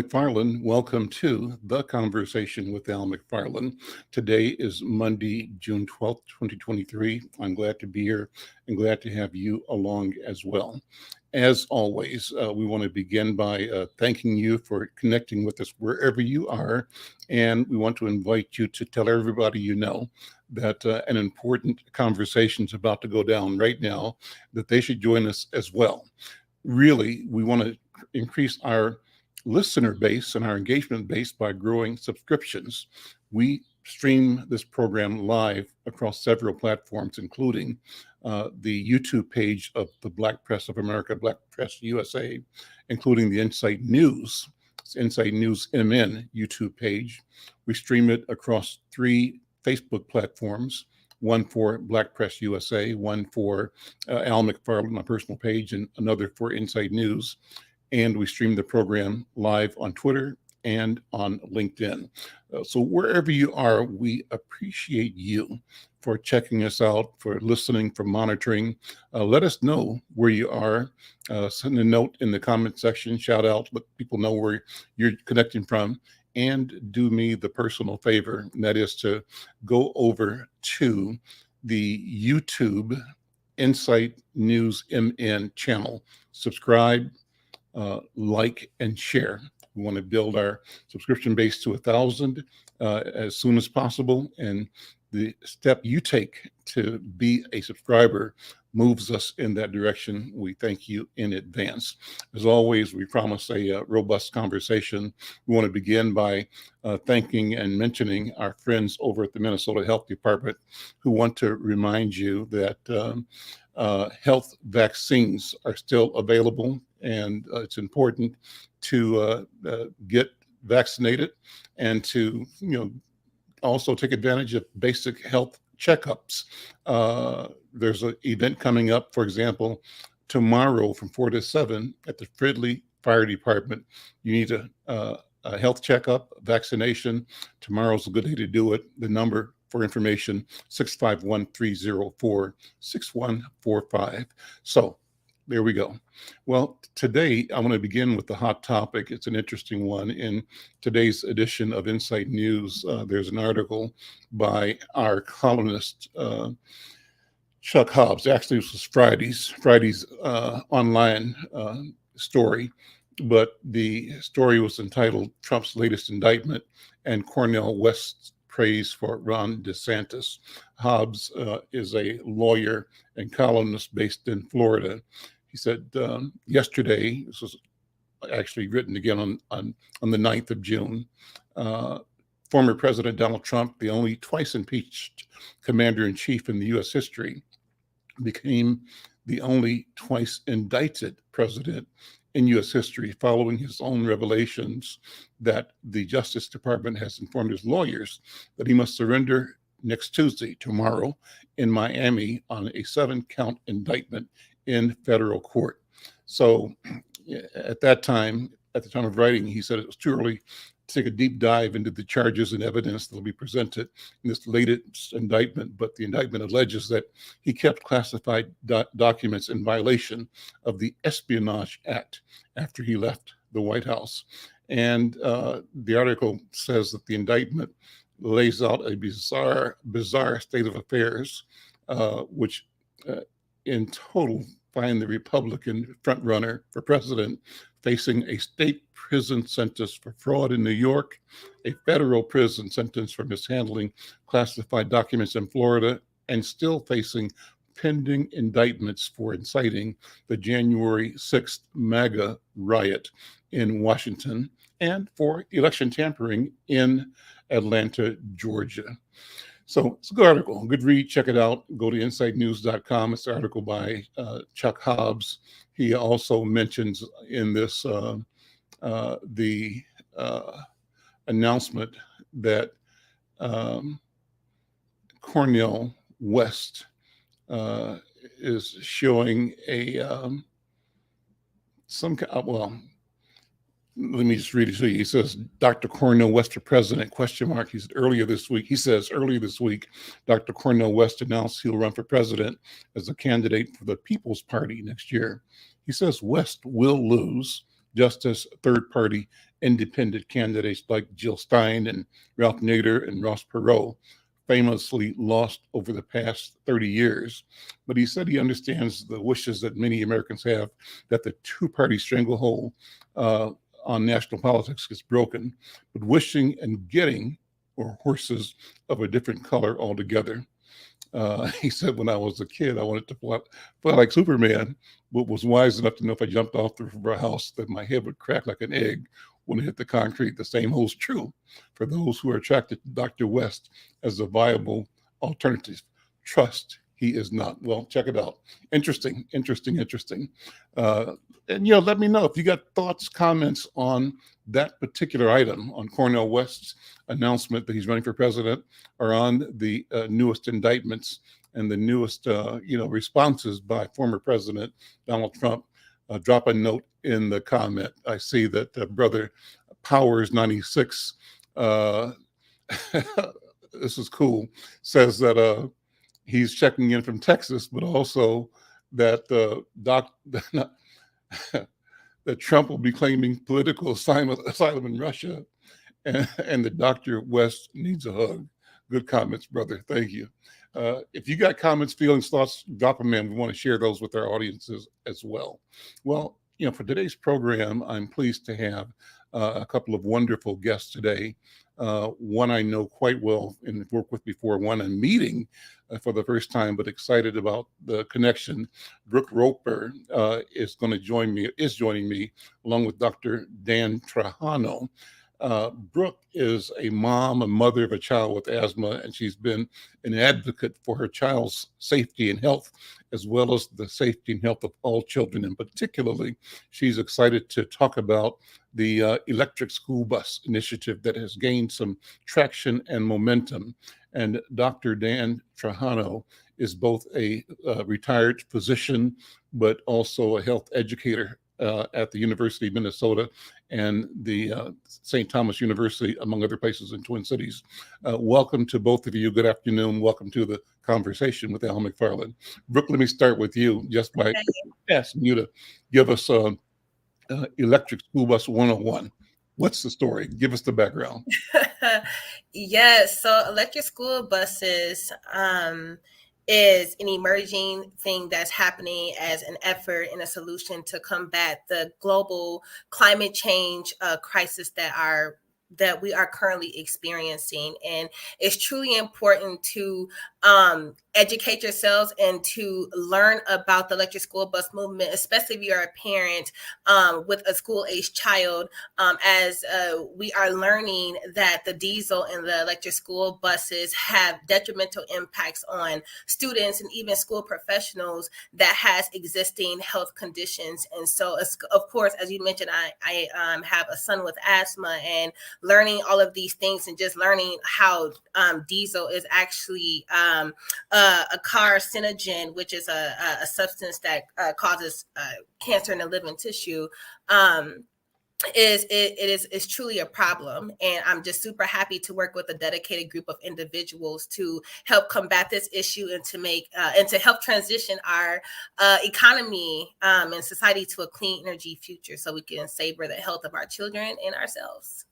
McFarlane. Welcome to The Conversation with Al McFarlane. Today is Monday, June 12th, 2023. I'm glad to be here and glad to have you along as well. As always, we want to begin by thanking you for connecting with us wherever you are. And we want to invite you to tell everybody you know that an important conversation is about to go down right now, that they should join us as well. Really, we want to increase our listener base and our engagement base by growing subscriptions. We stream this program live across several platforms, including the YouTube page of the Black Press of America, Black Press USA, including the Insight News MN YouTube page. We stream it across 3 Facebook platforms, one for Black Press USA, one for Al McFarlane, my personal page, and another for Insight News. And we stream the program live on Twitter and on LinkedIn. So wherever you are, we appreciate you for checking us out, for listening, for monitoring. Let us know where you are. Send a note in the comment section, shout out, let people know where you're connecting from. And do me the personal favor, and that is to go over to the YouTube Insight News MN channel. Subscribe, like, and share. We want to build our subscription base to 1,000 as soon as possible. And the step you take to be a subscriber moves us in that direction. We thank you in advance. As always, we promise a robust conversation. We want to begin by thanking and mentioning our friends over at the Minnesota Health Department, who want to remind you that health vaccines are still available, and it's important to get vaccinated and to also take advantage of basic health checkups. There's an event coming up, for example, tomorrow from 4 to 7 at the Fridley Fire Department. You need a health checkup, vaccination. Tomorrow's a good day to do it. The number for information, 651-304-6145. So there we go. Well, today I want to begin with the hot topic. It's an interesting one. In today's edition of Insight News, there's an article by our columnist, Chuck Hobbs. Actually, this was Friday's online story, but the story was entitled Trump's Latest Indictment and Cornel West's Praise for Ron DeSantis. Hobbs is a lawyer and columnist based in Florida. He said yesterday, this was actually written again on the 9th of June, former President Donald Trump, the only twice impeached commander-in-chief in the U.S. history, became the only twice indicted president in U.S. history, following his own revelations that the Justice Department has informed his lawyers that he must surrender next Tuesday, tomorrow, in Miami on a 7-count indictment in federal court. So at the time of writing, he said it was too early to take a deep dive into the charges and evidence that will be presented in this latest indictment, but the indictment alleges that he kept classified documents in violation of the Espionage Act after he left the White House. And the article says that the indictment lays out a bizarre state of affairs, which in total find the Republican frontrunner for president facing a state prison sentence for fraud in New York, a federal prison sentence for mishandling classified documents in Florida, and still facing pending indictments for inciting the January 6th MAGA riot in Washington and for election tampering in Atlanta, Georgia. So it's a good article, a good read. Check it out. Go to insightnews.com. It's an article by Chuck Hobbs. He also mentions in this the announcement that Cornel West is showing let me just read it to you. He says, Dr. Cornel West for president, question mark. He said earlier this week, Dr. Cornel West announced he'll run for president as a candidate for the People's Party next year. He says West will lose just as third party independent candidates like Jill Stein and Ralph Nader and Ross Perot famously lost over the past 30 years. But he said he understands the wishes that many Americans have that the two-party stranglehold on national politics gets broken, but wishing and getting are horses of a different color altogether. He said, when I was a kid, I wanted to fly like Superman, but was wise enough to know if I jumped off the roof of our house that my head would crack like an egg when it hit the concrete. The same holds true for those who are attracted to Dr. West as a viable alternative. Trust he is not. Well, check it out. Interesting. And, let me know if you got thoughts, comments on that particular item, on Cornel West's announcement that he's running for president, or on the newest indictments and the newest, responses by former President Donald Trump. Drop a note in the comment. I see that Brother Powers 96, this is cool, says that he's checking in from Texas, but also that that Trump will be claiming political asylum in Russia, and that Dr. West needs a hug. Good comments, brother. Thank you. If you got comments, feelings, thoughts, drop them in. We want to share those with our audiences as well. Well, for today's program, I'm pleased to have a couple of wonderful guests today. One I know quite well and worked with before, one I'm meeting for the first time, but excited about the connection. Brooke Roper is joining me along with Dr. Dan Trajano. Brooke is a mom, a mother of a child with asthma, and she's been an advocate for her child's safety and health, as well as the safety and health of all children. And particularly, she's excited to talk about the electric school bus initiative that has gained some traction and momentum. And Dr. Dan Trajano is both a retired physician, but also a health educator at the University of Minnesota and the St. Thomas University, among other places in Twin Cities. Welcome to both of you. Good afternoon. Welcome to the conversation with Al McFarlane. Brooke, let me start with you just by asking you to give us Electric School Bus 101. What's the story? Give us the background. Yes. So electric school buses is an emerging thing that's happening as an effort and a solution to combat the global climate change crisis that we are currently experiencing. And it's truly important to educate yourselves and to learn about the electric school bus movement, especially if you're a parent with a school-age child, as we are learning that the diesel and the electric school buses have detrimental impacts on students and even school professionals that has existing health conditions. And so, of course, as you mentioned, I have a son with asthma, and learning all of these things and just learning how diesel is actually a carcinogen, which is a substance that causes cancer in the living tissue, is truly a problem. And I'm just super happy to work with a dedicated group of individuals to help combat this issue and to make and to help transition our economy and society to a clean energy future, so we can savor the health of our children and ourselves.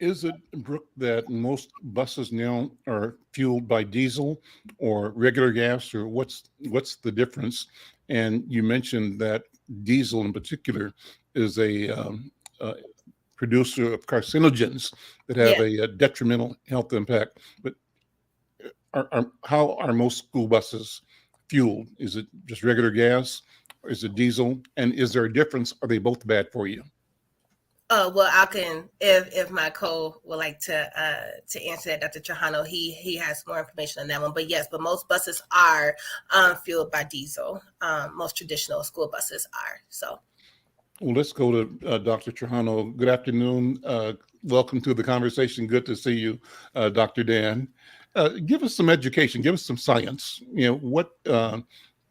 Is it, Brooke, that most buses now are fueled by diesel or regular gas, or what's the difference? And you mentioned that diesel in particular is a producer of carcinogens that have a detrimental health impact. But how are most school buses fueled? Is it just regular gas, or is it diesel? And is there a difference? Are they both bad for you? Well, I can, if my co would like to answer that, Dr. Trajano, he has more information on that one. But yes, but most buses are fueled by diesel. Most traditional school buses are. So. Well, let's go to Dr. Trajano. Good afternoon. Welcome to the conversation. Good to see you, Dr. Dan. Give us some education. Give us some science. What,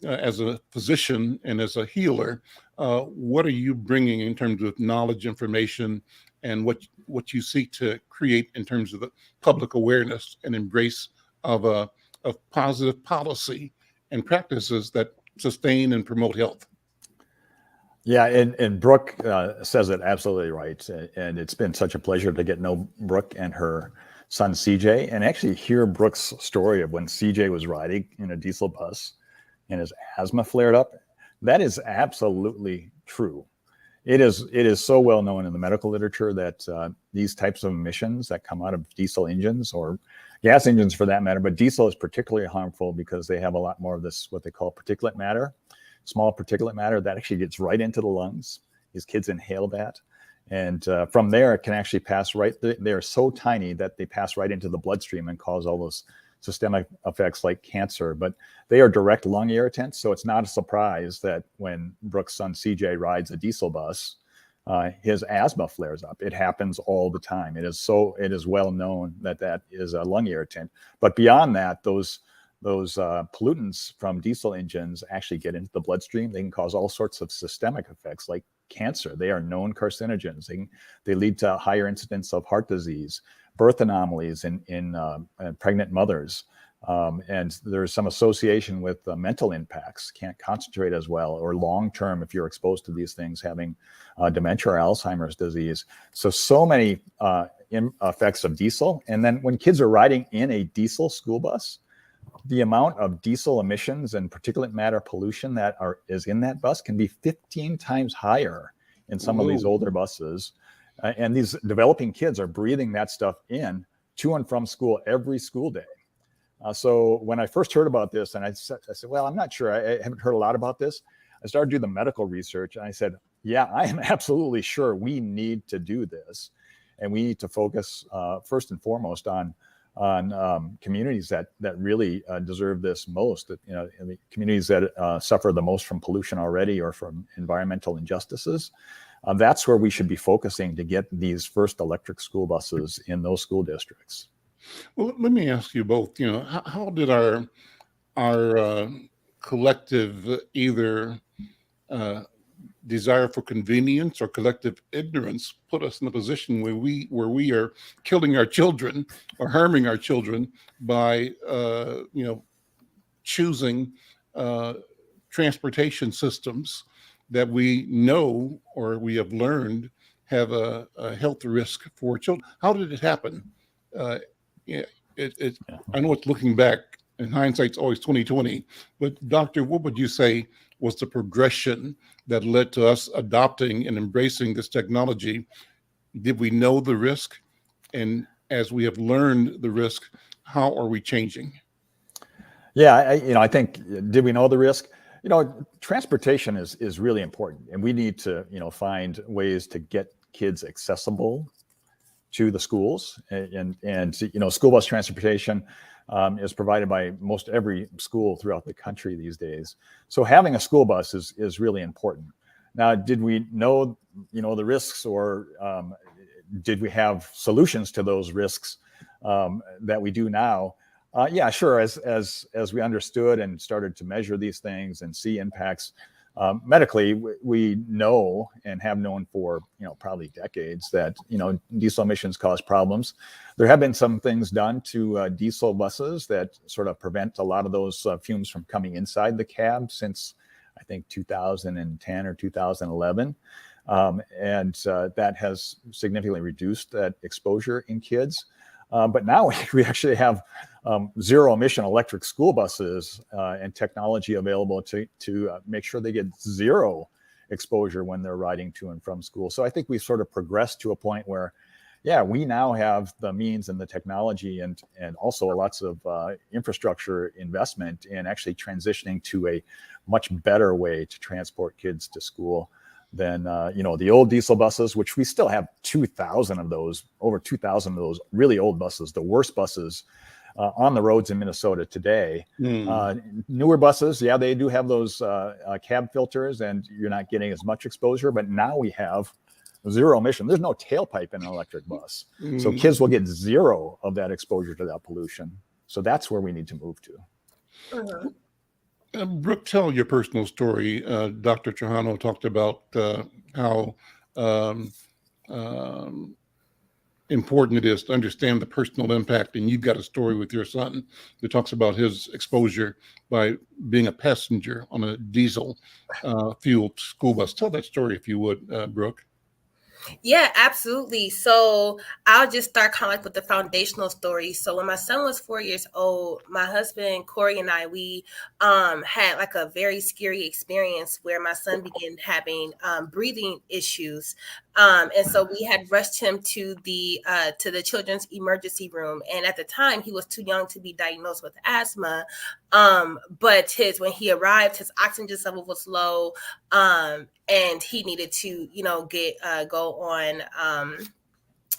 as a physician and as a healer, what are you bringing in terms of knowledge, information, and what you seek to create in terms of the public awareness and embrace of positive policy and practices that sustain and promote health? Yeah, and Brooke says it absolutely right. And it's been such a pleasure to get to know Brooke and her son CJ, and actually hear Brooke's story of when CJ was riding in a diesel bus and his asthma flared up. That is absolutely true. It is so well known in the medical literature that these types of emissions that come out of diesel engines, or gas engines for that matter, but diesel is particularly harmful because they have a lot more of this, what they call particulate matter, small particulate matter that actually gets right into the lungs. These kids inhale that. And from there, it can actually pass right. They're so tiny that they pass right into the bloodstream and cause all those systemic effects like cancer. But they are direct lung irritants. So it's not a surprise that when Brooke's son CJ rides a diesel bus, his asthma flares up. It happens all the time. It is well known that that is a lung irritant. But beyond that, those pollutants from diesel engines actually get into the bloodstream. They can cause all sorts of systemic effects like cancer. They are known carcinogens. They lead to higher incidence of heart disease, birth anomalies in pregnant mothers. And there's some association with mental impacts, can't concentrate as well, or long-term, if you're exposed to these things, having dementia or Alzheimer's disease. So many effects of diesel. And then when kids are riding in a diesel school bus, the amount of diesel emissions and particulate matter pollution that is in that bus can be 15 times higher in some of these older buses. And these developing kids are breathing that stuff in to and from school every school day. So when I first heard about this, and I said, well, I'm not sure. I haven't heard a lot about this. I started to do the medical research, and I said, yeah, I am absolutely sure we need to do this. And we need to focus first and foremost on communities that really deserve this most. The communities that suffer the most from pollution already or from environmental injustices. That's where we should be focusing to get these first electric school buses in those school districts. Well, let me ask you both. How did our collective either desire for convenience or collective ignorance put us in a position where we are killing our children or harming our children by choosing transportation systems that we know or we have learned have a health risk for children? How did it happen? I know it's looking back, and hindsight's always 2020. But Doctor, what would you say was the progression that led to us adopting and embracing this technology? Did we know the risk? And as we have learned the risk, how are we changing? Yeah, I think, did we know the risk? Transportation is really important, and we need to, find ways to get kids accessible to the schools, and school bus transportation is provided by most every school throughout the country these days. So having a school bus is really important. Now, did we know, the risks, or did we have solutions to those risks that we do now? Yeah, sure. As we understood and started to measure these things and see impacts medically, we know and have known for probably decades that diesel emissions cause problems. There have been some things done to diesel buses that sort of prevent a lot of those fumes from coming inside the cab since I think 2010 or 2011, and that has significantly reduced that exposure in kids. But now we actually have zero emission electric school buses and technology available to make sure they get zero exposure when they're riding to and from school. So I think we've sort of progressed to a point where, yeah, we now have the means and the technology and also lots of infrastructure investment in actually transitioning to a much better way to transport kids to school than the old diesel buses, which we still have 2,000 of those, over 2,000 of those really old buses, the worst buses on the roads in Minnesota today. Newer buses, yeah, they do have those cab filters, and you're not getting as much exposure. But now we have zero emission. There's no tailpipe in an electric bus, so kids will get zero of that exposure to that pollution. So that's where we need to move to. Brooke, tell your personal story. Dr. Trajano talked about how important it is to understand the personal impact. And you've got a story with your son that talks about his exposure by being a passenger on a diesel fueled school bus. Tell that story if you would, Brooke. Yeah, absolutely. So I'll just start kind of like with the foundational story. So when my son was 4 years old, my husband Corey and I, we had like a very scary experience where my son began having breathing issues. And so we had rushed him to the children's emergency room. And at the time, he was too young to be diagnosed with asthma. But when he arrived, his oxygen level was low. And he needed to, go on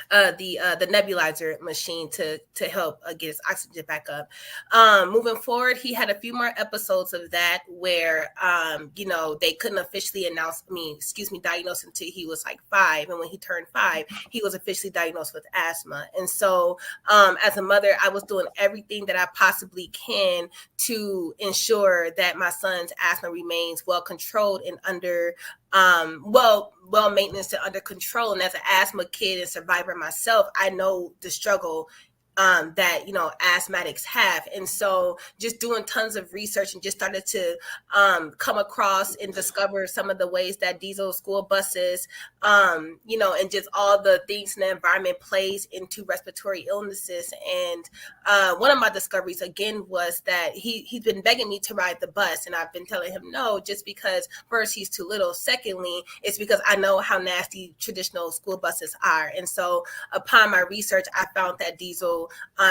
the nebulizer machine to help get his oxygen back up. Moving forward, he had a few more episodes of that where they couldn't officially diagnose until he was like 5, and when he turned 5, he was officially diagnosed with asthma. And so, as a mother, I was doing everything that I possibly can to ensure that my son's asthma remains well controlled and under well maintenance and under control. And as an asthma kid and survivor myself, I know the struggle that asthmatics have. And so just doing tons of research and just started to come across and discover some of the ways that diesel school buses and just all the things in the environment plays into respiratory illnesses. And one of my discoveries again was that he's been begging me to ride the bus, and I've been telling him no, just because first, he's too little, secondly, it's because I know how nasty traditional school buses are. And so upon my research, I found that diesel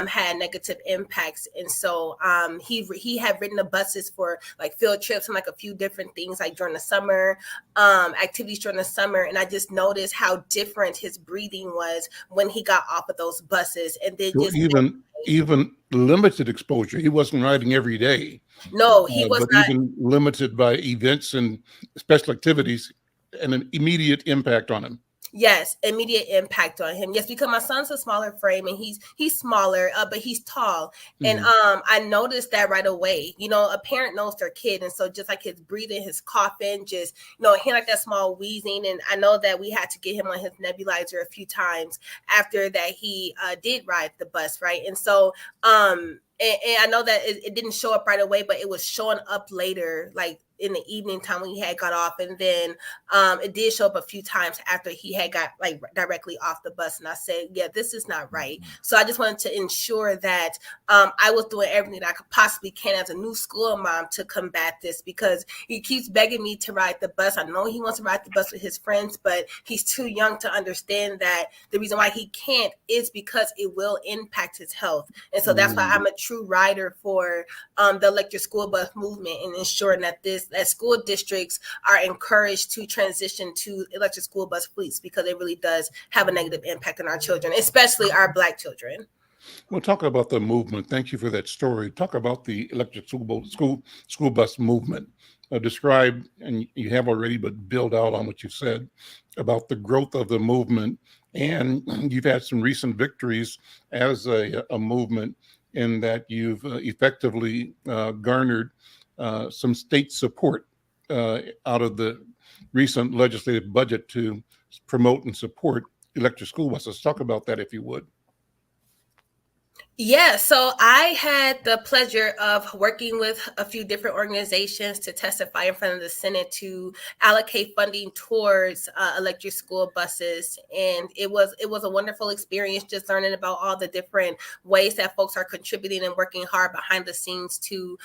had negative impacts. And so he had ridden the buses for like field trips and like a few different things like during the summer, activities during the summer. And I just noticed how different his breathing was when he got off of those buses. And then So just even limited exposure. He wasn't riding every day. No, he was but not. Even limited by events and special activities, and an immediate impact on him. Yes, immediate impact on him. Yes, because my son's a smaller frame and he's smaller, but he's tall. And I noticed that right away. A parent knows their kid, and so just like his breathing, his coughing, just he like that small wheezing. And I know that we had to get him on his nebulizer a few times after that he did ride the bus, right? And so and I know that it didn't show up right away, but it was showing up later, like in the evening time when he had got off. And then it did show up a few times after he had got like directly off the bus. And I said, yeah, this is not right. So I just wanted to ensure that I was doing everything that I could possibly can as a new school mom to combat this, because he keeps begging me to ride the bus. I know he wants to ride the bus with his friends, but he's too young to understand that the reason why he can't is because it will impact his health. And so that's why I'm a true rider for the electric school bus movement, and ensuring that school districts are encouraged to transition to electric school bus fleets, because it really does have a negative impact on our children, especially our Black children. Well, talk about the movement. Thank you for that story. Talk about the electric school bus movement. Describe, and you have already, but build out on what you said about the growth of the movement. And you've had some recent victories as a movement, in that you've effectively garnered some state support out of the recent legislative budget to promote and support electric school buses. Talk about that, if you would. Yeah, so I had the pleasure of working with a few different organizations to testify in front of the Senate to allocate funding towards electric school buses, and it was a wonderful experience just learning about all the different ways that folks are contributing and working hard behind the scenes to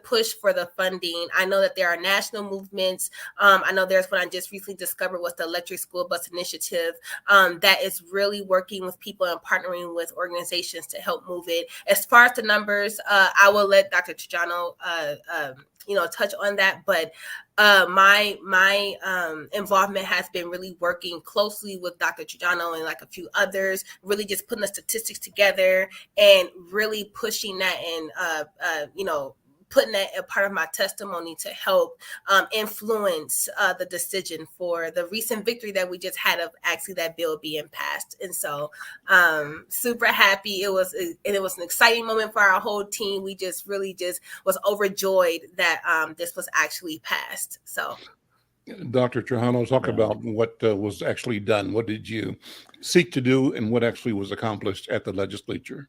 push for the funding. I know that there are national movements. I know there's one I just recently discovered was the Electric School Bus Initiative that is really working with people and partnering with organizations to help move it. As far as the numbers, I will let Dr. Trajano touch on that, but my involvement has been really working closely with Dr. Trajano and like a few others, really just putting the statistics together and really pushing that and putting that a part of my testimony to help influence the decision for the recent victory that we just had of actually that bill being passed. And so super happy. It was an exciting moment for our whole team. We just really was overjoyed that this was actually passed. So Dr. Trajano, talk about what was actually done. What did you seek to do, and what actually was accomplished at the legislature?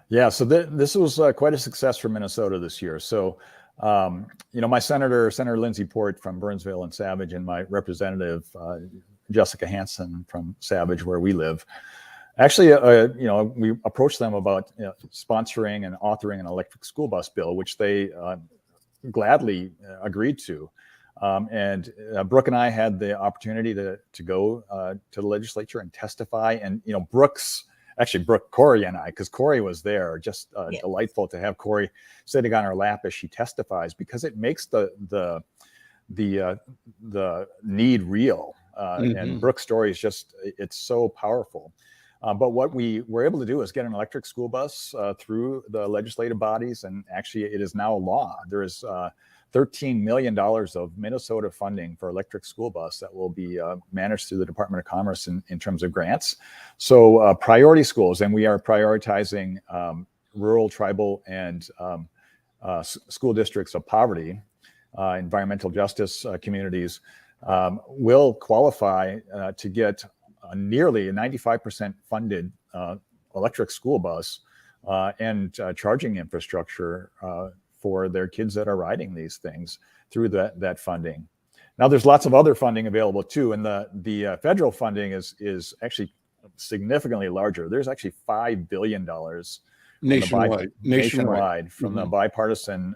Yeah, so this was quite a success for Minnesota this year. So, my Senator Lindsey Port from Burnsville and Savage, and my representative, Jessica Hansen from Savage, where we live, actually, we approached them about sponsoring and authoring an electric school bus bill, which they gladly agreed to. And Brooke and I had the opportunity to go to the legislature and testify. And, Brooke, Corey and I, because Corey was there, just delightful to have Corey sitting on our lap as she testifies, because it makes the need real. And Brooke's story is it's so powerful. But what we were able to do is get an electric school bus through the legislative bodies, and actually it is now law. There is $13 million of Minnesota funding for electric school bus that will be managed through the Department of Commerce in terms of grants. So priority schools, and we are prioritizing rural, tribal, and school districts of poverty, environmental justice communities, will qualify to get nearly a 95% funded electric school bus and charging infrastructure for their kids that are riding these things through that funding. Now, there's lots of other funding available too, and the federal funding is actually significantly larger. There's actually $5 billion nationwide from the bipartisan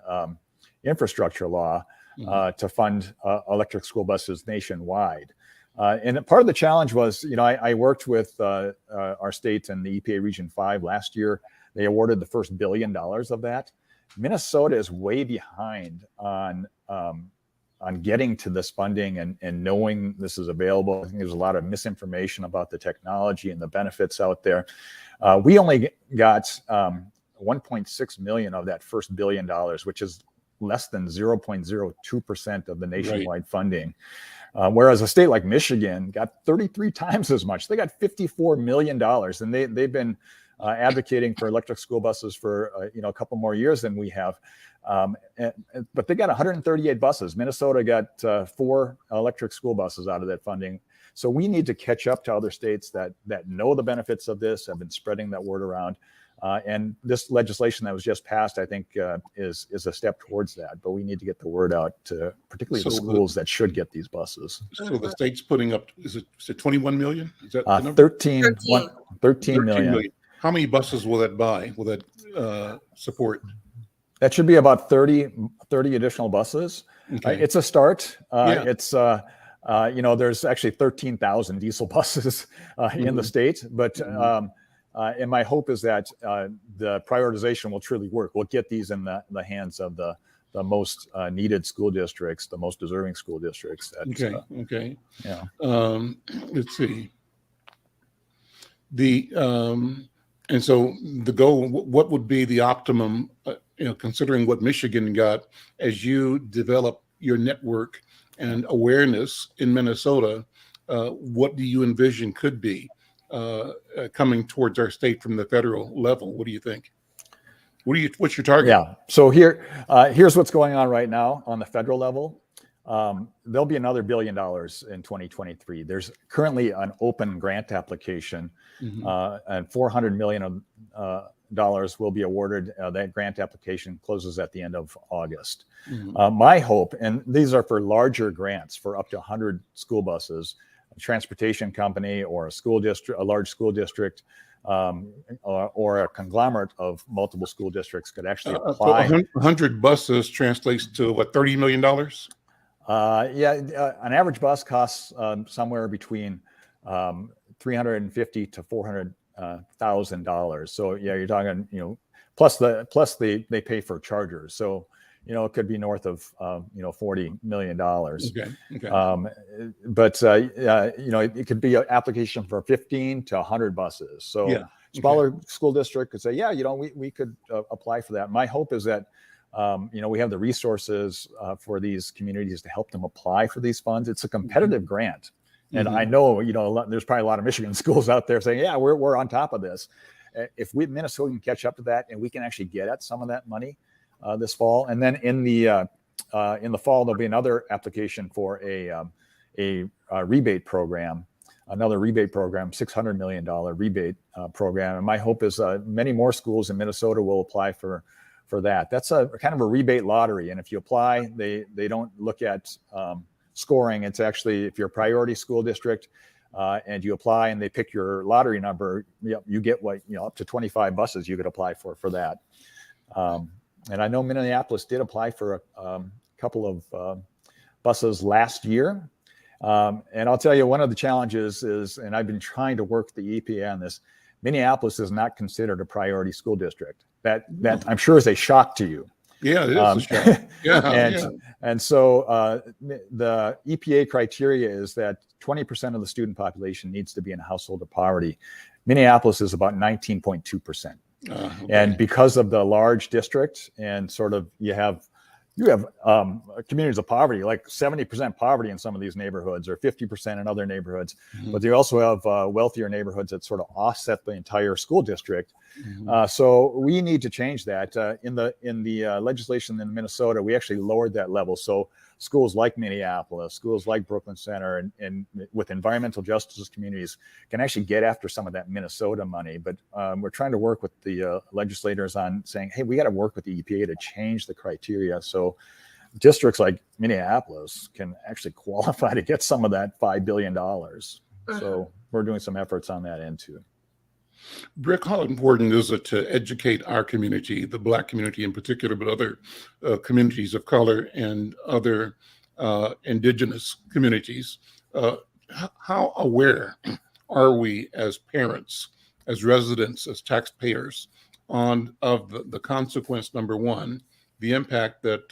infrastructure law to fund electric school buses nationwide. And part of the challenge was, I worked with our state and the EPA Region 5 last year. They awarded the first $1 billion of that. Minnesota is way behind on getting to this funding and knowing this is available. I think there's a lot of misinformation about the technology and the benefits out there. We only got 1.6 million of that first $1 billion, which is less than 0.02% of the nationwide funding. Whereas a state like Michigan got 33 times as much. They got $54 million, and they've been advocating for electric school buses for a couple more years than we have. But they got 138 buses. Minnesota got 4 electric school buses out of that funding. So we need to catch up to other states that know the benefits of this, have been spreading that word around. And this legislation that was just passed, I think, is a step towards that. But we need to get the word out to particularly the schools that should get these buses. So the state's putting up, is it 21 million? Is that the number? 13 million. How many buses will that buy? Will that support? That should be about 30 additional buses. Okay. It's a start. It's there's actually 13,000 diesel buses in the state, but and my hope is that the prioritization will truly work. We'll get these in the hands of the most needed school districts, the most deserving school districts. Okay. Yeah. Let's see. And so the goal, what would be the optimum, considering what Michigan got, as you develop your network and awareness in Minnesota, what do you envision could be coming towards our state from the federal level? What do you think? What's your target? Yeah. So here's what's going on right now on the federal level. There'll be another $1 billion in 2023. There's currently an open grant application, and $400 million will be awarded. That grant application closes at the end of August. My hope, and these are for larger grants for up to 100 school buses, a transportation company or a large school district, or a conglomerate of multiple school districts could actually apply. 100 buses translates to what, $30 million? An average bus costs somewhere between $350,000 to $400,000. So you're talking, plus they pay for chargers. So it could be north of $40 million. Okay. But it could be an application for 15 to 100 buses. So smaller school district could say, we could apply for that. My hope is that we have the resources for these communities to help them apply for these funds. It's a competitive grant. And I know, there's probably a lot of Michigan schools out there saying, we're on top of this. If Minnesota can catch up to that and we can actually get at some of that money this fall. And then in the in the fall, there'll be another application for a rebate program, another rebate program, $600 million rebate program. And my hope is many more schools in Minnesota will apply for that. That's a kind of a rebate lottery. And if you apply, they don't look at scoring. It's actually, if you're a priority school district and you apply and they pick your lottery number, you get up to 25 buses you could apply for that. And I know Minneapolis did apply for a couple of buses last year. And I'll tell you, one of the challenges is, and I've been trying to work the EPA on this, Minneapolis is not considered a priority school district. That I'm sure is a shock to you. Yeah, it is a shock. Yeah, and so the EPA criteria is that 20% of the student population needs to be in a household of poverty. Minneapolis is about 19.2%. Okay. And because of the large district and sort of you have communities of poverty, like 70% poverty in some of these neighborhoods or 50% in other neighborhoods, but they also have wealthier neighborhoods that sort of offset the entire school district. So we need to change that. In the legislation in Minnesota, we actually lowered that level. So schools like Minneapolis, schools like Brooklyn Center, and with environmental justice communities can actually get after some of that Minnesota money. But we're trying to work with the legislators on saying, hey, we got to work with the EPA to change the criteria. So districts like Minneapolis can actually qualify to get some of that $5 billion. So we're doing some efforts on that end too. Brooke, how important is it to educate our community, the Black community in particular, but other communities of color and other indigenous communities? How aware are we as parents, as residents, as taxpayers of the consequence, number one, the impact that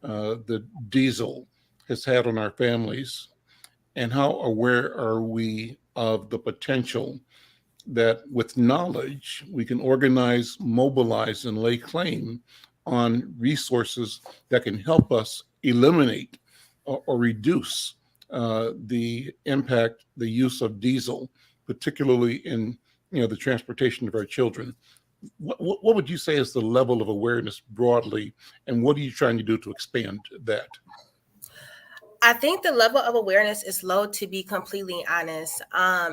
the diesel has had on our families, and how aware are we of the potential that with knowledge, we can organize, mobilize, and lay claim on resources that can help us eliminate or reduce the impact, the use of diesel, particularly in the transportation of our children. What would you say is the level of awareness broadly, and what are you trying to do to expand that? I think the level of awareness is low, to be completely honest,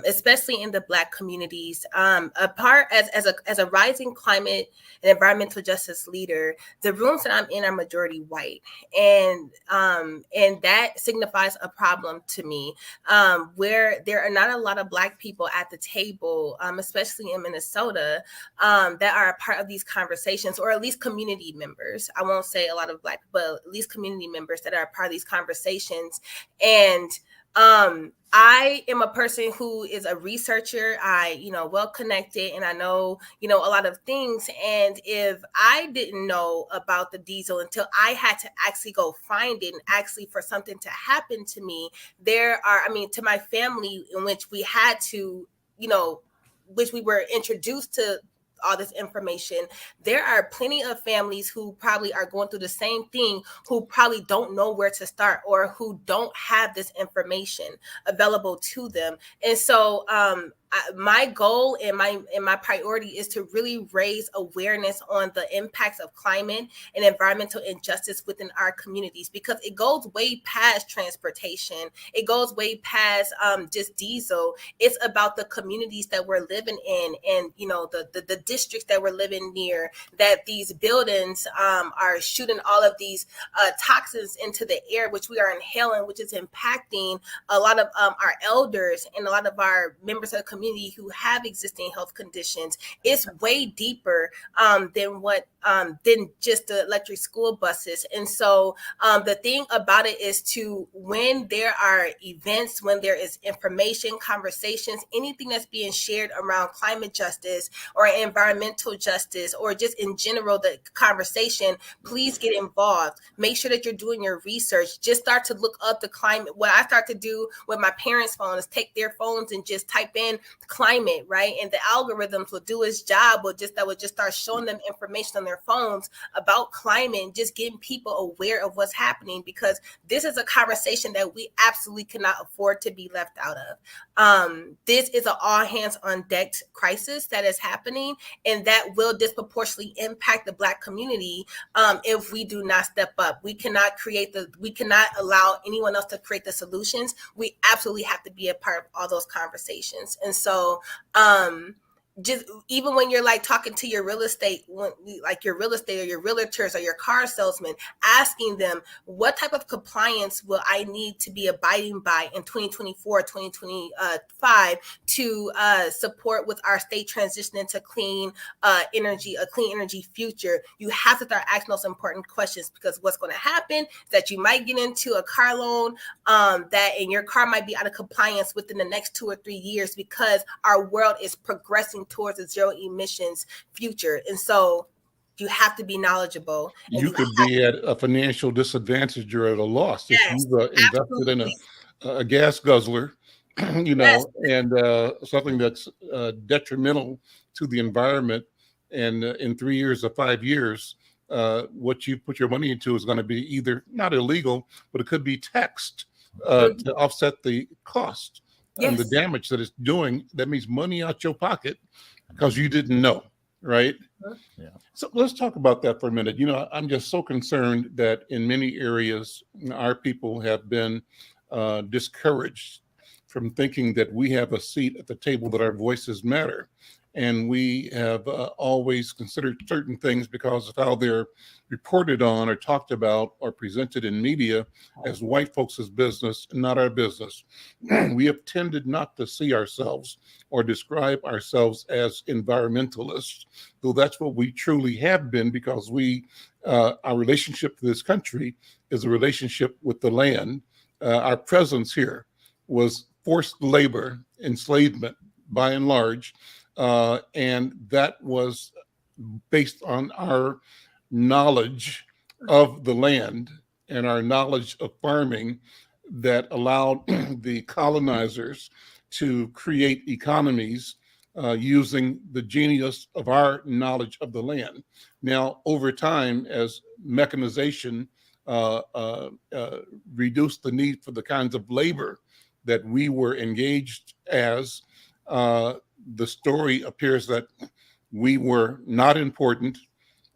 especially in the Black communities. As a rising climate and environmental justice leader, the rooms that I'm in are majority white, and that signifies a problem to me, where there are not a lot of Black people at the table, especially in Minnesota, that are a part of these conversations, or at least community members. I won't say a lot of Black, but at least community members that are a part of these conversations. And I am a person who is a researcher. Well connected, and I know, a lot of things. And if I didn't know about the diesel until I had to actually go find it and actually for something to happen to me, to my family, in which we had to, which we were introduced to all this information, there are plenty of families who probably are going through the same thing, who probably don't know where to start, or who don't have this information available to them. And so my goal and my priority is to really raise awareness on the impacts of climate and environmental injustice within our communities, because it goes way past transportation. It goes way past just diesel. It's about the communities that we're living in, and the districts that we're living near, that these buildings are shooting all of these toxins into the air, which we are inhaling, which is impacting a lot of our elders and a lot of our members of the community who have existing health conditions. It's way deeper than just the electric school buses. And so the thing about it is when there are events, when there is information, conversations, anything that's being shared around climate justice or environmental justice, or just in general, the conversation, please get involved. Make sure that you're doing your research. Just start to look up the climate. What I start to do with my parents' phone is take their phones and just type in climate, right? And the algorithms will do its job, that would just start showing them information on their phones about climate and just getting people aware of what's happening, because this is a conversation that we absolutely cannot afford to be left out of. This is an all hands on deck crisis that is happening, and that will disproportionately impact the Black community if we do not step up. We cannot allow anyone else to create the solutions. We absolutely have to be a part of all those conversations. And so just even when you're like talking to your real estate, or your realtors or your car salesman, asking them, what type of compliance will I need to be abiding by in 2024, 2025 to support with our state transition into clean energy future? You have to start asking those important questions, because what's going to happen is that you might get into a car loan and your car might be out of compliance within the next 2 or 3 years, because our world is progressing towards a zero emissions future. And so you have to be knowledgeable. You could be at a financial disadvantage or at a loss if you've invested in a gas guzzler, and something that's detrimental to the environment. And in 3 years or 5 years, what you put your money into is going to be either not illegal, but it could be taxed to offset the cost and the damage that it's doing. That means money out your pocket because you didn't know, right? Yeah. So let's talk about that for a minute. I'm just so concerned that in many areas, our people have been discouraged from thinking that we have a seat at the table, that our voices matter. And we have always considered certain things because of how they're reported on or talked about or presented in media as white folks' business, not our business. We have tended not to see ourselves or describe ourselves as environmentalists, though that's what we truly have been, because our relationship to this country is a relationship with the land. Our presence here was forced labor, enslavement, by and large. And that was based on our knowledge of the land and our knowledge of farming that allowed the colonizers to create economies using the genius of our knowledge of the land. Now, over time, as mechanization reduced the need for the kinds of labor that we were engaged as, the story appears that we were not important,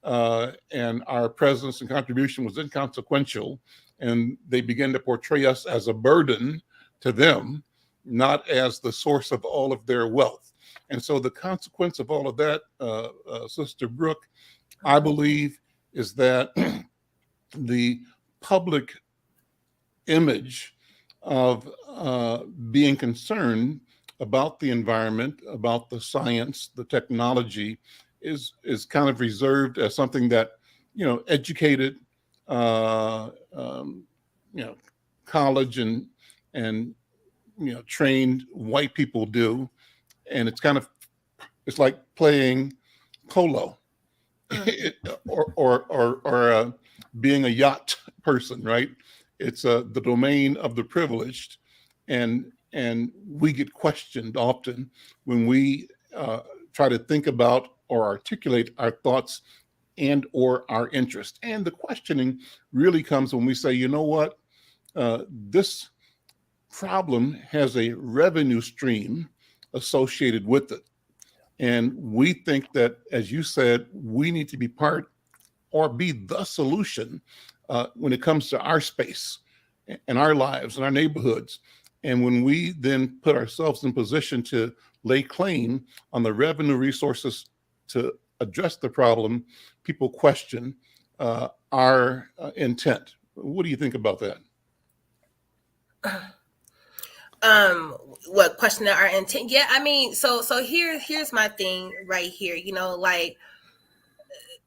and our presence and contribution was inconsequential, and they began to portray us as a burden to them, not as the source of all of their wealth. And so the consequence of all of that, Sister Brooke, I believe, is that the public image of being concerned about the environment, about the science, the technology, is kind of reserved as something that, educated, college and trained white people do. And it's like playing polo or being a yacht person, right? It's the domain of the privileged. And we get questioned often when we try to think about or articulate our thoughts and or our interest. And the questioning really comes when we say, you know what, this problem has a revenue stream associated with it. And we think that, as you said, we need to be part or be the solution when it comes to our space and our lives and our neighborhoods. And when we then put ourselves in position to lay claim on the revenue resources to address the problem, people question our intent. What do you think about that? What question our intent? Yeah, I mean, so here's my thing right here.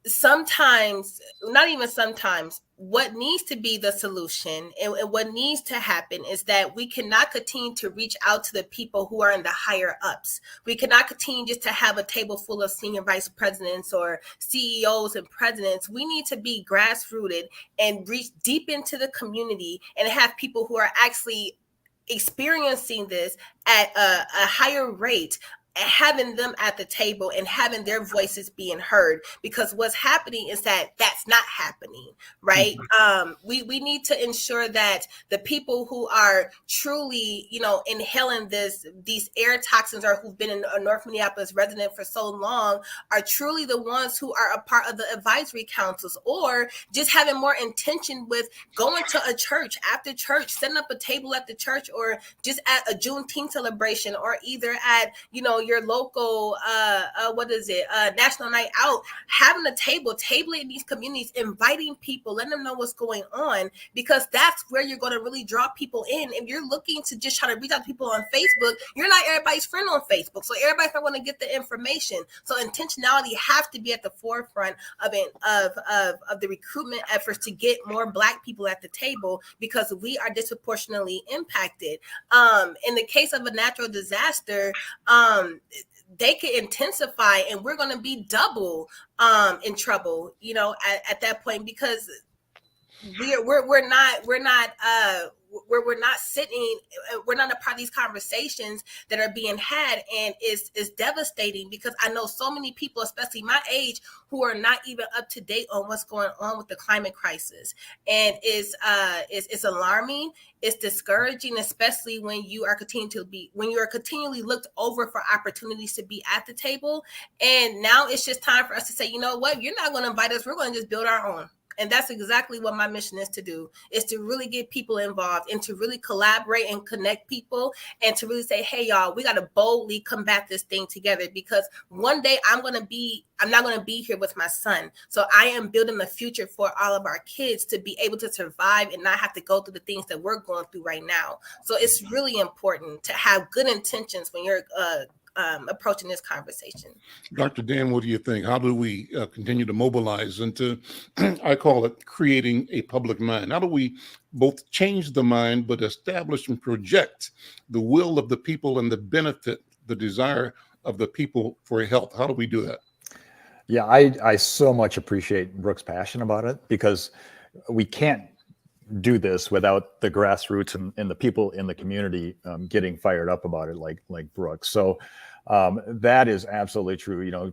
Sometimes, not even sometimes, what needs to be the solution and what needs to happen is that we cannot continue to reach out to the people who are in the higher ups. We cannot continue just to have a table full of senior vice presidents or CEOs and presidents. We need to be grassrooted and reach deep into the community and have people who are actually experiencing this at a higher rate, having them at the table and having their voices being heard, because what's happening is that that's not happening, right? We need to ensure that the people who are truly, inhaling these air toxins, or who've been in a North Minneapolis resident for so long, are truly the ones who are a part of the advisory councils, or just having more intention with going to a church after church, setting up a table at the church, or just at a Juneteenth celebration, or either at, your local, National Night Out, having a table in these communities, inviting people, letting them know what's going on, because that's where you're going to really draw people in. If you're looking to just try to reach out to people on Facebook, you're not everybody's friend on Facebook, so everybody's not going to get the information. So intentionality has to be at the forefront of the recruitment efforts to get more Black people at the table, because we are disproportionately impacted. In the case of a natural disaster, they could intensify, and we're going to be double in trouble, at that point, because we're not a part of these conversations that are being had, and it's devastating, because I know so many people, especially my age, who are not even up to date on what's going on with the climate crisis, and it's alarming. It's discouraging, especially when you are continually looked over for opportunities to be at the table. And now it's just time for us to say, you know what, you're not going to invite us, we're going to just build our own. And that's exactly what my mission is to do, is to really get people involved and to really collaborate and connect people, and to really say, hey, y'all, we got to boldly combat this thing together, because one day I'm not going to be here with my son. So I am building the future for all of our kids to be able to survive and not have to go through the things that we're going through right now. So it's really important to have good intentions when you're approaching this conversation. Dr. Dan, what do you think? How do we continue to mobilize into, I call it, creating a public mind? How do we both change the mind, but establish and project the will of the people and the benefit, the desire of the people for health? How do we do that? Yeah, I so much appreciate Brooke's passion about it, because we can't do this without the grassroots and the people in the community getting fired up about it, like Brooke. So that is absolutely true.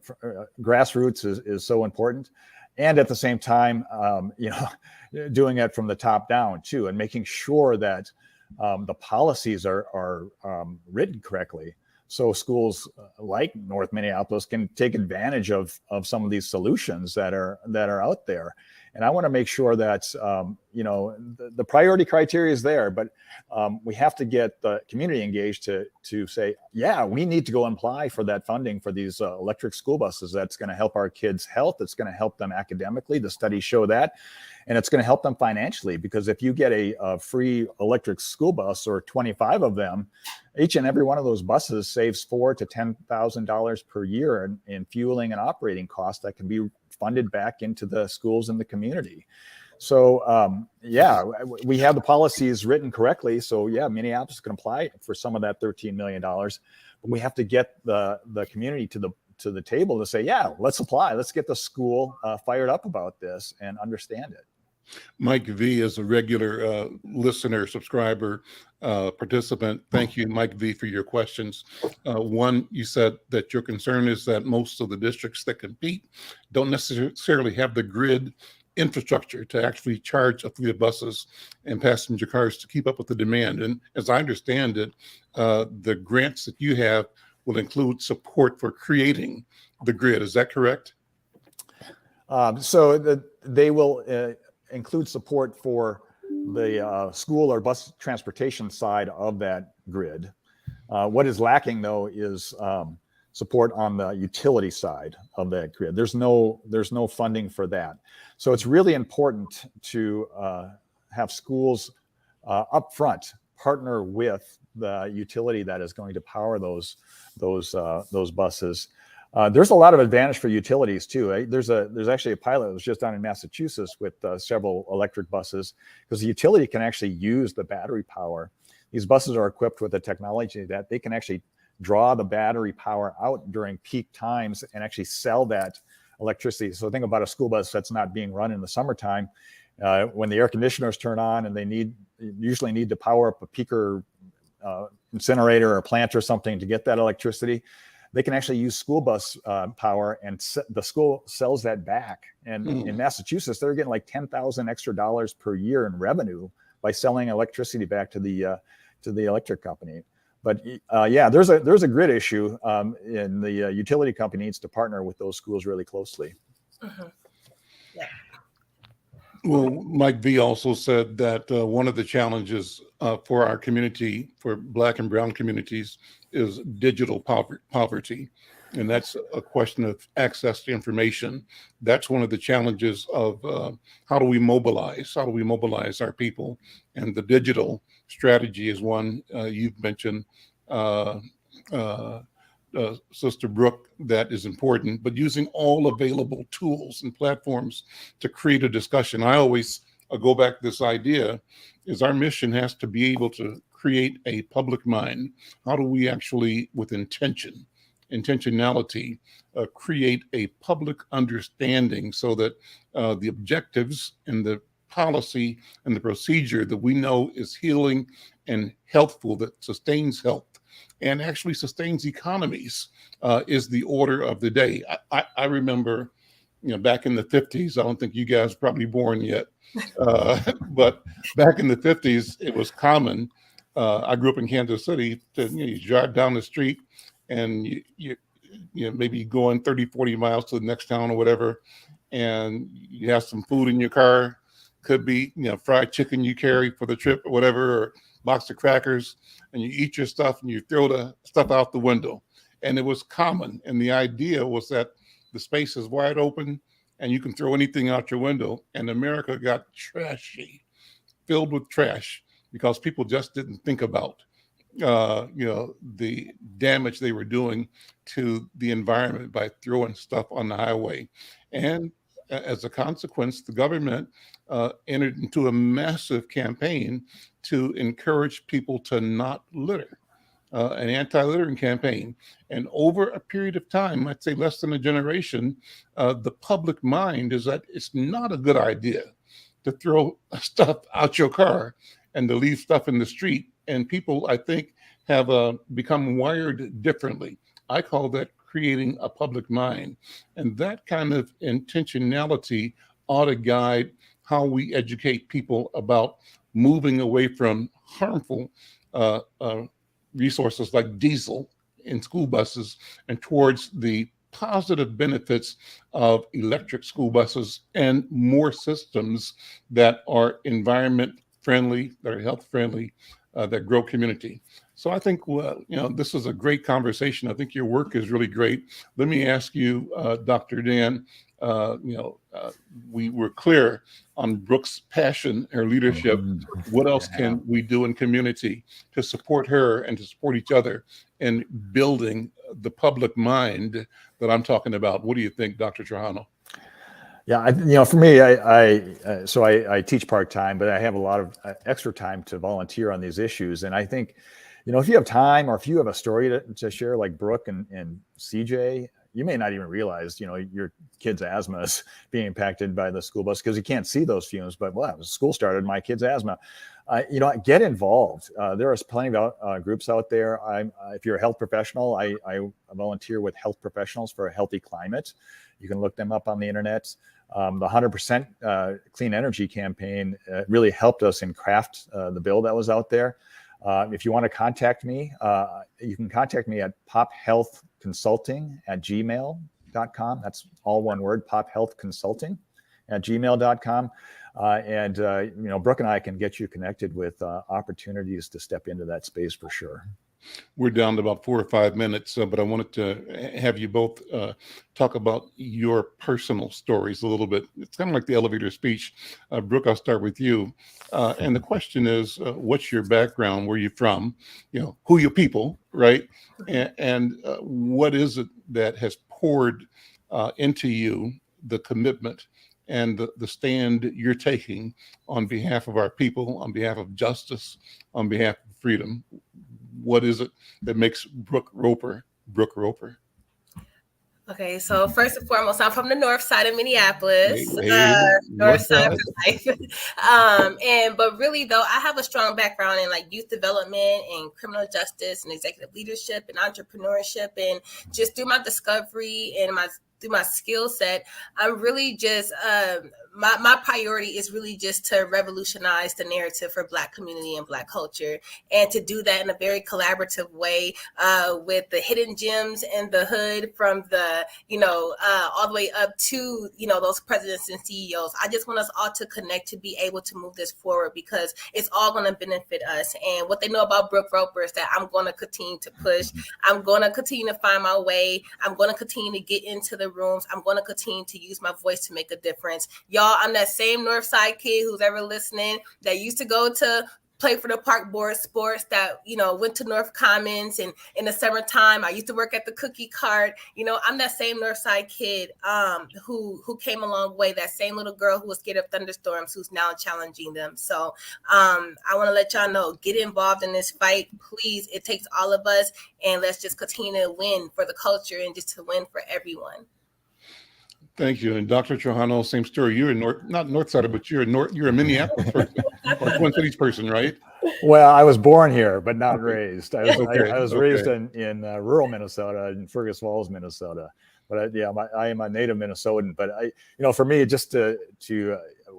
Grassroots is so important, and at the same time, doing it from the top down too, and making sure that the policies are written correctly, so schools like North Minneapolis can take advantage of some of these solutions that are out there. And I want to make sure that the priority criteria is there, but we have to get the community engaged to say, yeah, we need to go and apply for that funding for these electric school buses. That's going to help our kids' health. It's going to help them academically. The studies show that. And it's going to help them financially, because if you get a free electric school bus, or 25 of them, each and every one of those buses saves $4,000 to $10,000 per year in fueling and operating costs that can be funded back into the schools in the community. So we have the policies written correctly. So yeah, Minneapolis can apply for some of that $13 million, but we have to get the community to the table to say, yeah, let's apply. Let's get the school fired up about this and understand it. Mike V is a regular listener, subscriber, participant. Thank you, Mike V, for your questions. One, you said that your concern is that most of the districts that compete don't necessarily have the grid infrastructure to actually charge a fleet of buses and passenger cars to keep up with the demand. And as I understand it, the grants that you have will include support for creating the grid. Is that correct? They will include support for the school or bus transportation side of that grid. What is lacking, though, is support on the utility side of that grid. There's no funding for that. So it's really important to have schools up front partner with the utility that is going to power those buses. There's a lot of advantage for utilities too. Right? There's actually a pilot that was just done in Massachusetts with several electric buses, because the utility can actually use the battery power. These buses are equipped with a technology that they can actually draw the battery power out during peak times and actually sell that electricity. So think about a school bus that's not being run in the summertime, when the air conditioners turn on and they usually need to power up a peaker incinerator or plant or something to get that electricity, they can actually use school bus power, and the school sells that back. And in Massachusetts, they're getting like $10,000 extra per year in revenue by selling electricity back to the electric company. But yeah, there's a grid issue, and the utility company needs to partner with those schools really closely. Mm-hmm. Yeah. Well, Mike V also said that one of the challenges for our community, for Black and Brown communities, is digital poverty. And that's a question of access to information. That's one of the challenges of how do we mobilize our people? And the digital strategy is one you've mentioned, Sister Brooke, that is important, but using all available tools and platforms to create a discussion. I always go back to this idea is our mission has to be able to create a public mind. How do we actually, with intentionality, create a public understanding so that the objectives and the policy and the procedure that we know is healing and healthful, that sustains health and actually sustains economies, is the order of the day. I remember, back in the 50s, I don't think you guys were probably born yet, but back in the 50s, it was common. I grew up in Kansas City. You drive down the street and you maybe going 30, 40 miles to the next town or whatever, and you have some food in your car. Could be, fried chicken you carry for the trip or whatever, or box of crackers, and you eat your stuff and you throw the stuff out the window. And it was common. And the idea was that the space is wide open and you can throw anything out your window. And America got trashy, filled with trash, because people just didn't think about, the damage they were doing to the environment by throwing stuff on the highway. And as a consequence, the government entered into a massive campaign to encourage people to not litter, an anti-littering campaign. And over a period of time, I'd say less than a generation, the public mind is that it's not a good idea to throw stuff out your car and to leave stuff in the street. And people, I think, have become wired differently. I call that creating a public mind. And that kind of intentionality ought to guide how we educate people about moving away from harmful resources like diesel in school buses and towards the positive benefits of electric school buses and more systems that are environment friendly, that are health friendly, that grow community. So I think, this is a great conversation. I think your work is really great. Let me ask you, Dr. Dan, we were clear on Brooke's passion, her leadership. What else can we do in community to support her and to support each other in building the public mind that I'm talking about? What do you think, Dr. Trajano? Yeah, for me, I teach part-time, but I have a lot of extra time to volunteer on these issues. And I think, if you have time or if you have a story to share like Brooke and CJ, you may not even realize, your kid's asthma is being impacted by the school bus because you can't see those fumes. But school started, my kid's asthma. Get involved. There is plenty of groups out there. If you're a health professional, I volunteer with health professionals for a healthy climate. You can look them up on the internet. The 100% Clean Energy campaign really helped us in craft the bill that was out there. If you want to contact me, you can contact me at pophealthconsulting@gmail.com. That's all one word, pophealthconsulting@gmail.com. And Brooke and I can get you connected with opportunities to step into that space for sure. We're down to about 4 or 5 minutes, but I wanted to have you both talk about your personal stories a little bit. It's kind of like the elevator speech. Brooke, I'll start with you. And the question is, what's your background? Where are you from? Who are your people, right? And what is it that has poured into you the commitment and the stand you're taking on behalf of our people, on behalf of justice, on behalf of freedom? What is it that makes Brooke Roper? Okay, so first and foremost, I'm from the north side of Minneapolis, Hey, north what's side up? for life. But really though, I have a strong background in like youth development and criminal justice and executive leadership and entrepreneurship, and just through my discovery and through my skill set, I'm really just my priority is really just to revolutionize the narrative for Black community and Black culture, and to do that in a very collaborative way with the hidden gems in the hood, from the all the way up to those presidents and CEOs. I just want us all to connect to be able to move this forward, because it's all going to benefit us. And what they know about Brooke Roper is that I'm going to continue to push. I'm going to continue to find my way. I'm going to continue to get into the rooms. I'm going to continue to use my voice to make a difference. Y'all, I'm that same Northside kid who's ever listening that used to go to play for the park board sports, that went to North Commons, and in the summertime I used to work at the cookie cart. I'm that same Northside kid who came a long way, that same little girl who was scared of thunderstorms who's now challenging them. So I want to let y'all know, get involved in this fight, please. It takes all of us, and let's just continue to win for the culture and just to win for everyone. Thank you. And Dr. Trajano, same story. You're not North Side, but you're a Minneapolis person, or Twin Cities person, right? Well, I was born here, but not raised. I was Okay. raised in rural Minnesota, in Fergus Falls, Minnesota. But I am a native Minnesotan. But for me, just to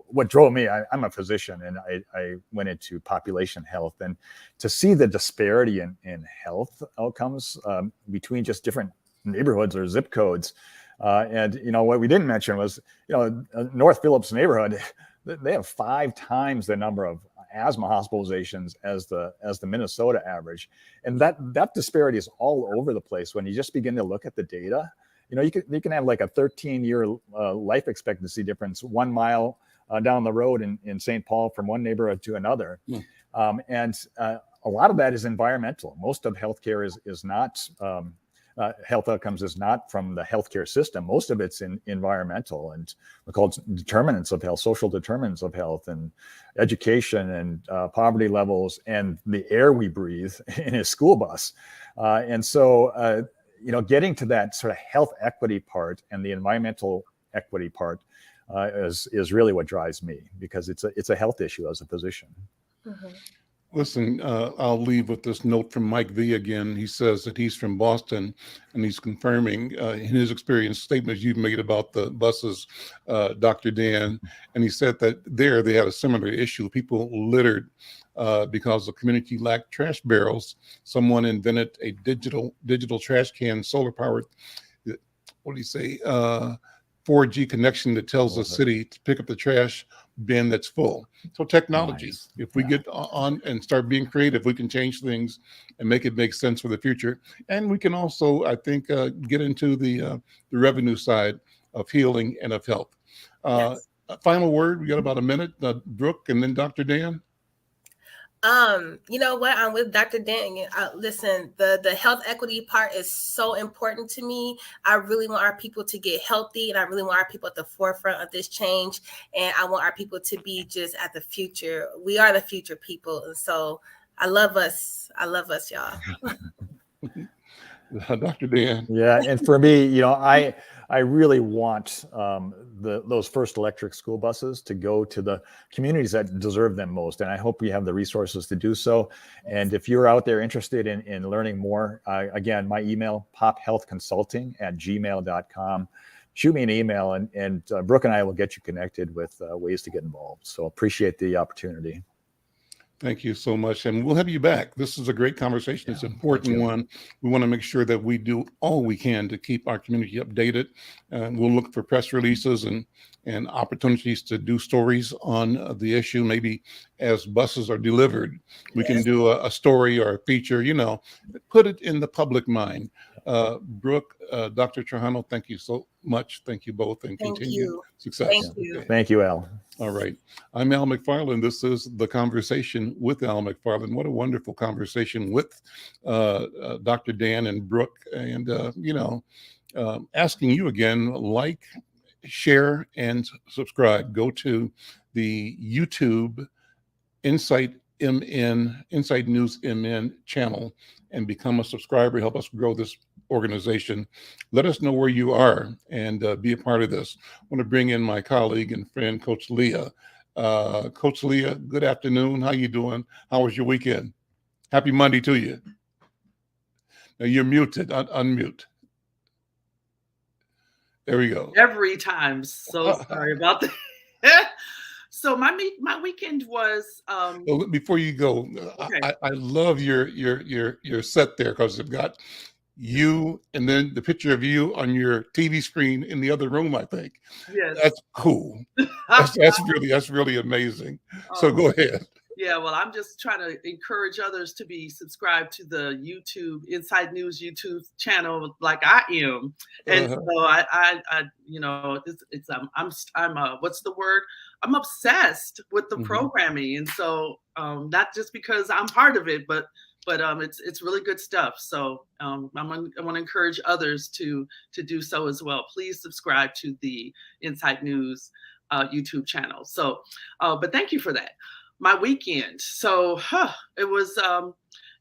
what drove me, I'm a physician, and I went into population health, and to see the disparity in health outcomes between just different neighborhoods or zip codes. And what we didn't mention was, North Phillips neighborhood, they have 5 times the number of asthma hospitalizations as the Minnesota average, and that disparity is all over the place. When you just begin to look at the data, you can have like a 13-year life expectancy difference 1 mile down the road in St. Paul from one neighborhood to another. And a lot of that is environmental. Most of healthcare is not. Health outcomes is not from the healthcare system. Most of it's environmental, and we're called determinants of health, social determinants of health, and education, and poverty levels, and the air we breathe in a school bus. And so, getting to that sort of health equity part and the environmental equity part is really what drives me, because it's a health issue as a physician. Mm-hmm. Listen, I'll leave with this note from Mike V again. He says that he's from Boston, and he's confirming in his experience statements you've made about the buses, Dr. Dan. And he said that they had a similar issue. People littered because the community lacked trash barrels. Someone invented a digital trash can, solar powered. What do you say? 4G connection that tells the city to pick up the trash bin that's full. So technology, Nice. if we get on and start being creative, we can change things and make it make sense for the future. And we can also, I think, get into the revenue side of healing and of health. Yes. Final word, we got about a minute, Brooke, and then Dr. Dan. You know what? I'm with Dr. Dan. Listen, the health equity part is so important to me. I really want our people to get healthy, and I really want our people at the forefront of this change. And I want our people to be just at the future. We are the future people. And so I love us. I love us, y'all. Dr. Dan. Yeah, and for me, I really want those first electric school buses to go to the communities that deserve them most, and I hope we have the resources to do so. And if you're out there interested in learning more, again, my email, pophealthconsulting@gmail.com. Shoot me an email, and Brooke and I will get you connected with ways to get involved. So appreciate the opportunity. Thank you so much. And we'll have you back. This is a great conversation. It's an important one. We want to make sure that we do all we can to keep our community updated. We'll look for press releases and opportunities to do stories on the issue. Maybe as buses are delivered, we can do a story or a feature, put it in the public mind. Brooke, Dr. Trajano, thank you so much. Thank you both, and continued success. Thank you. Okay. Thank you, Al. All right. I'm Al McFarlane. This is The Conversation with Al McFarlane. What a wonderful conversation with Dr. Dan and Brooke. And, asking you again, like, share, and subscribe. Go to the YouTube Insight News MN channel and become a subscriber. Help us grow this organization. Let us know where you are and be a part of this. I want to bring in my colleague and friend, Coach Leah. Coach Leah, good afternoon. How you doing? How was your weekend? Happy Monday to you. Now you're muted. Unmute. There we go. Every time. So sorry about that. So my weekend was. Well, before you go, okay. I love your set there because they've got you and then the picture of you on your TV screen in the other room. I think. Yes. That's cool. That's really amazing. So go ahead. Yeah, well, I'm just trying to encourage others to be subscribed to the YouTube Inside News YouTube channel like I am, and so I you know, I'm what's the word? I'm obsessed with the programming, and so not just because I'm part of it, but it's really good stuff. So I want to encourage others to do so as well. Please subscribe to the Inside News YouTube channel. So, but thank you for that. My weekend. So it was,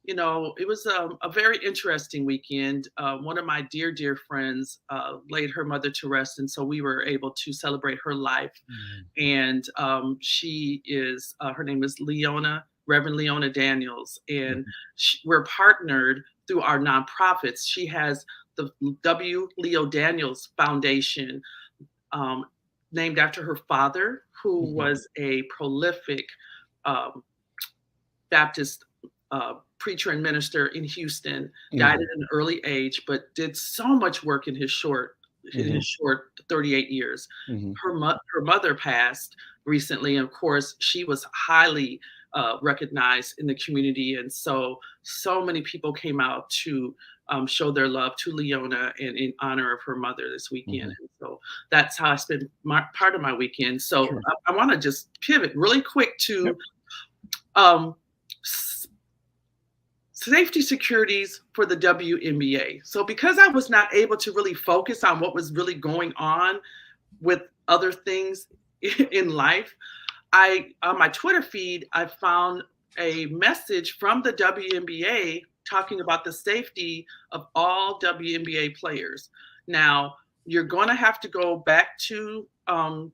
it was a very interesting weekend. One of my dear friends laid her mother to rest. And so we were able to celebrate her life. And she is, her name is Reverend Leona Daniels. And we're partnered through our nonprofits. She has the W. Leo Daniels Foundation, named after her father, who was a prolific Baptist preacher and minister in Houston, died at an early age, but did so much work in his short 38 years. Her mother passed recently, and of course, she was highly recognized in the community, and so many people came out to show their love to Leona and in honor of her mother this weekend. And so that's how I spent part of my weekend. So I want to just pivot really quick to safety securities for the WNBA. So because I was not able to really focus on what was really going on with other things in life, on my Twitter feed, I found a message from the WNBA talking about the safety of all WNBA players. Now, you're going to have to go back to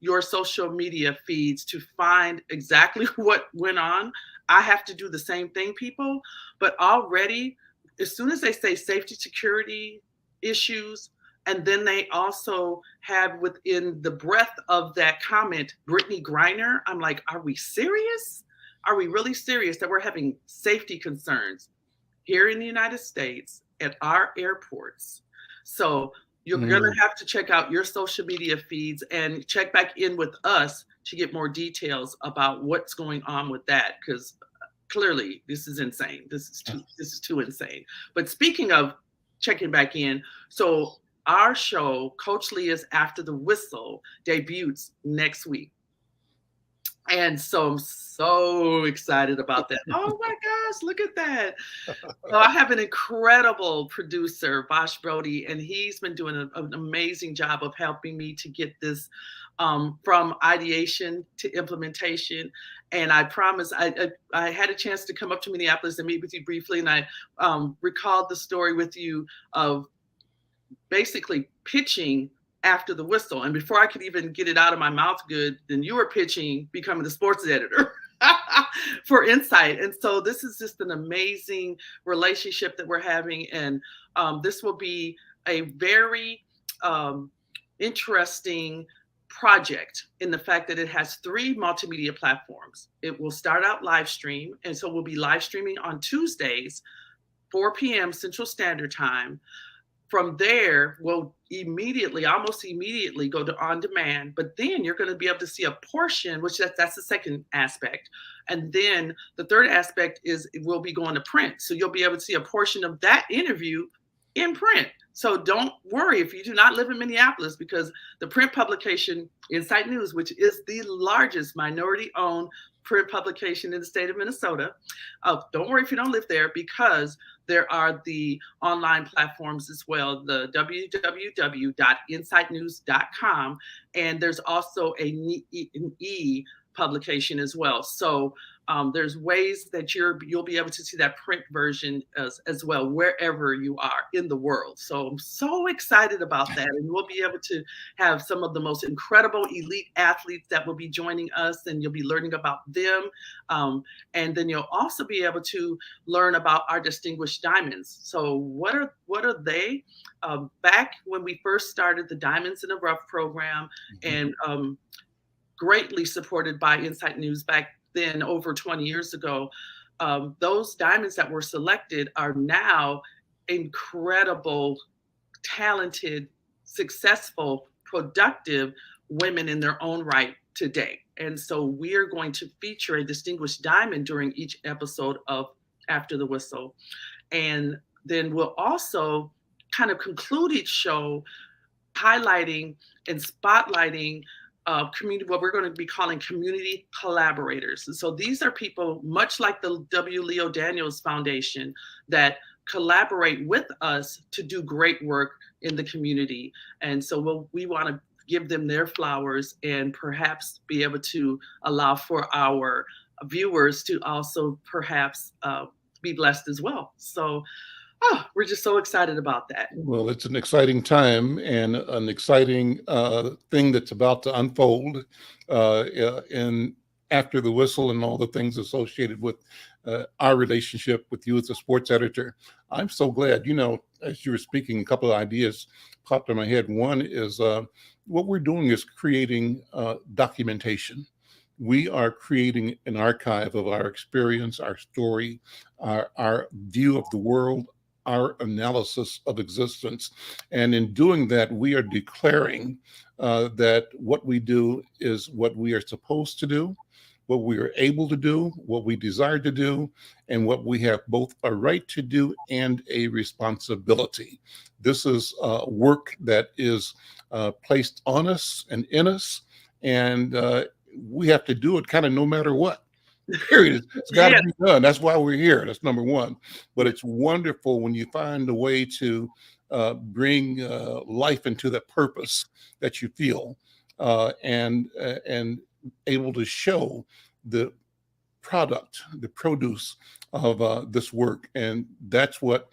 your social media feeds to find exactly what went on. I have to do the same thing, people. But already, as soon as they say safety security issues, and then they also have within the breadth of that comment, Brittany Griner, I'm like, are we serious? Are we really serious that we're having safety concerns here in the United States at our airports? So you're going to have to check out your social media feeds and check back in with us to get more details about what's going on with that, because clearly this is insane. This is too insane. But speaking of checking back in, so our show, Coach Leah's After the Whistle, debuts next week. And so I'm so excited about that. Oh my gosh, look at that. So I have an incredible producer, Bosh Brody, and he's been doing an amazing job of helping me to get this from ideation to implementation. And I promise, I had a chance to come up to Minneapolis and meet with you briefly, and I recalled the story with you of basically pitching After the Whistle. And before I could even get it out of my mouth good, then you were pitching becoming the sports editor for Insight. And so this is just an amazing relationship that we're having. And this will be a very interesting project in the fact that it has 3 multimedia platforms. It will start out live stream. And so we'll be live streaming on Tuesdays, 4 p.m. Central Standard Time. From there, we'll almost immediately go to on demand, but then you're going to be able to see a portion, which that's the second aspect. And then the third aspect is we'll be going to print. So you'll be able to see a portion of that interview in print. So don't worry if you do not live in Minneapolis, because the print publication, Insight News, which is the largest minority-owned print publication in the state of Minnesota. Don't worry if you don't live there, because there are the online platforms as well, the www.insightnews.com. And there's also an publication as well. So there's ways that you'll be able to see that print version as well, wherever you are in the world. So I'm so excited about that. And we'll be able to have some of the most incredible elite athletes that will be joining us, and you'll be learning about them. And then you'll also be able to learn about our distinguished diamonds. So what are they? Back when we first started the Diamonds in the Rough program, and greatly supported by Insight News back then, over 20 years ago, those diamonds that were selected are now incredible, talented, successful, productive women in their own right today. And so we are going to feature a distinguished diamond during each episode of After the Whistle. And then we'll also kind of conclude each show highlighting and spotlighting community, what we're going to be calling community collaborators. And so these are people much like the W. Leo Daniels Foundation that collaborate with us to do great work in the community. And so we want to give them their flowers and perhaps be able to allow for our viewers to also perhaps be blessed as well. So we're just so excited about that. Well, it's an exciting time and an exciting thing that's about to unfold in After the Whistle and all the things associated with our relationship with you as a sports editor. I'm so glad, as you were speaking, a couple of ideas popped in my head. One is what we're doing is creating documentation. We are creating an archive of our experience, our story, our view of the world, our analysis of existence. And in doing that, we are declaring that what we do is what we are supposed to do, what we are able to do, what we desire to do, and what we have both a right to do and a responsibility. This is work that is placed on us and in us, and we have to do it kind of no matter what. Period. It's got to be done. That's why we're here. That's number one. But it's wonderful when you find a way to bring life into the purpose that you feel, and able to show the product, the produce of this work. And that's what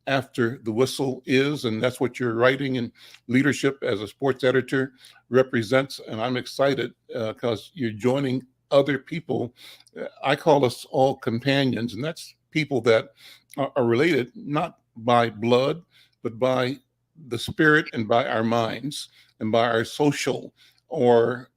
After the Whistle is, and that's what your writing and leadership as a sports editor represents. And I'm excited because you're joining other people. I call us all companions, and that's people that are related not by blood, but by the spirit and by our minds and by our social, or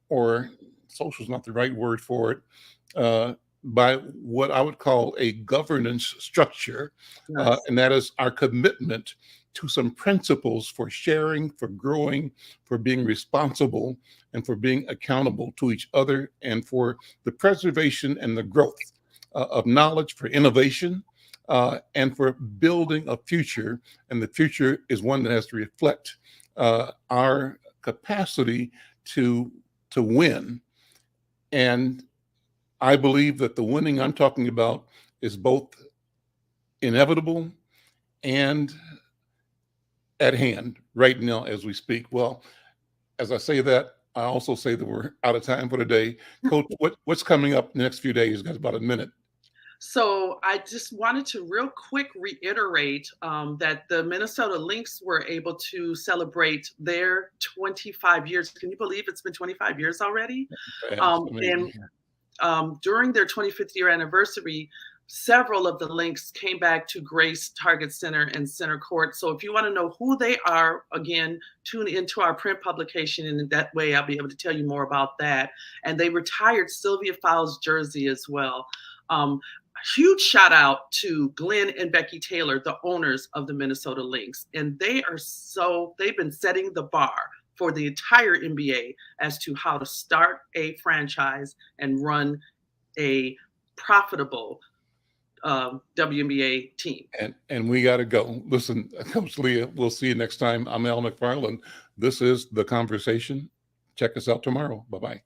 social is not the right word for it, by what I would call a governance structure. Yes. And that is our commitment to some principles for sharing, for growing, for being responsible, and for being accountable to each other, and for the preservation and the growth of knowledge, for innovation, and for building a future. And the future is one that has to reflect our capacity to win. And I believe that the winning I'm talking about is both inevitable and at hand right now as we speak. Well, as I say that, I also say that we're out of time for today. Coach, what's coming up the next few days? Got about a minute. So I just wanted to real quick reiterate that the Minnesota Lynx were able to celebrate their 25 years. Can you believe it's been 25 years already? And during their 25th year anniversary, several of the Lynx came back to grace Target Center and Center Court. So if you want to know who they are, again, tune into our print publication, and in that way I'll be able to tell you more about that. And they retired Sylvia Fowles' jersey as well. Huge shout out to Glenn and Becky Taylor, the owners of the Minnesota Lynx. And they've been setting the bar for the entire NBA as to how to start a franchise and run a profitable WNBA team. And we got to go. Listen, Coach Leah, we'll see you next time. I'm Al McFarlane. This is The Conversation. Check us out tomorrow. Bye-bye.